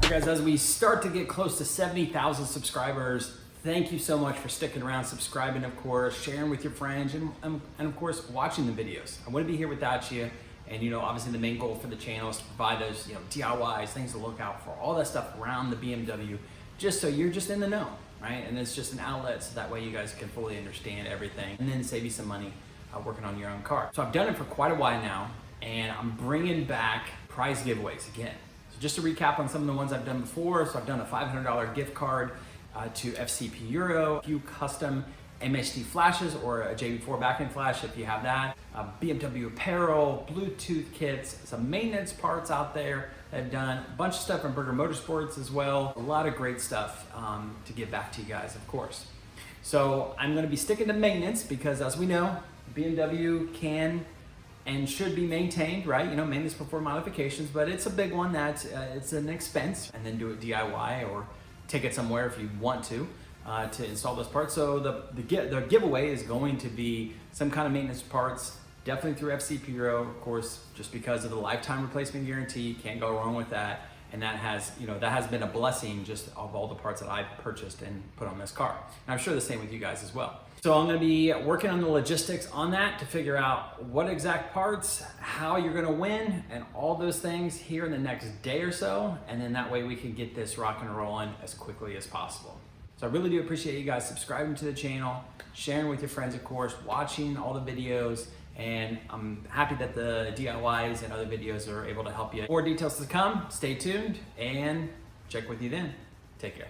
Guys, as we start to get close to 70,000 subscribers, thank you so much for sticking around, subscribing, of course, sharing with your friends, and of course, watching the videos. I wouldn't be here without you. And obviously the main goal for the channel is to provide those, DIYs, things to look out for, all that stuff around the BMW, just so you're just in the know, right? And it's just an outlet so that way you guys can fully understand everything and then save you some money working on your own car. So I've done it for quite a while now, and I'm bringing back prize giveaways again. So just to recap on some of the ones I've done before, so I've done a $500 gift card to FCP Euro, a few custom MHD flashes or a JB4 back-end flash if you have that, BMW apparel, Bluetooth kits, some maintenance parts out there that I've done, a bunch of stuff from Burger Motorsports as well, a lot of great stuff to give back to you guys, of course. So I'm going to be sticking to maintenance because, as we know, BMW can and should be maintained, right? Maintenance before modifications, but it's a big one that it's an expense, and then do it DIY or take it somewhere if you want to install those parts. So the giveaway is going to be some kind of maintenance parts, definitely through FCP Euro, of course, just because of the lifetime replacement guarantee. Can't go wrong with that. And that has, that has been a blessing just of all the parts that I've purchased and put on this car. And I'm sure the same with you guys as well. So I'm gonna be working on the logistics on that to figure out what exact parts, how you're gonna win, and all those things here in the next day or so. And then that way we can get this rocking and rolling as quickly as possible. So I really do appreciate you guys subscribing to the channel, sharing with your friends, of course, watching all the videos, and I'm happy that the DIYs and other videos are able to help you. More details to come, stay tuned, and check with you then. Take care.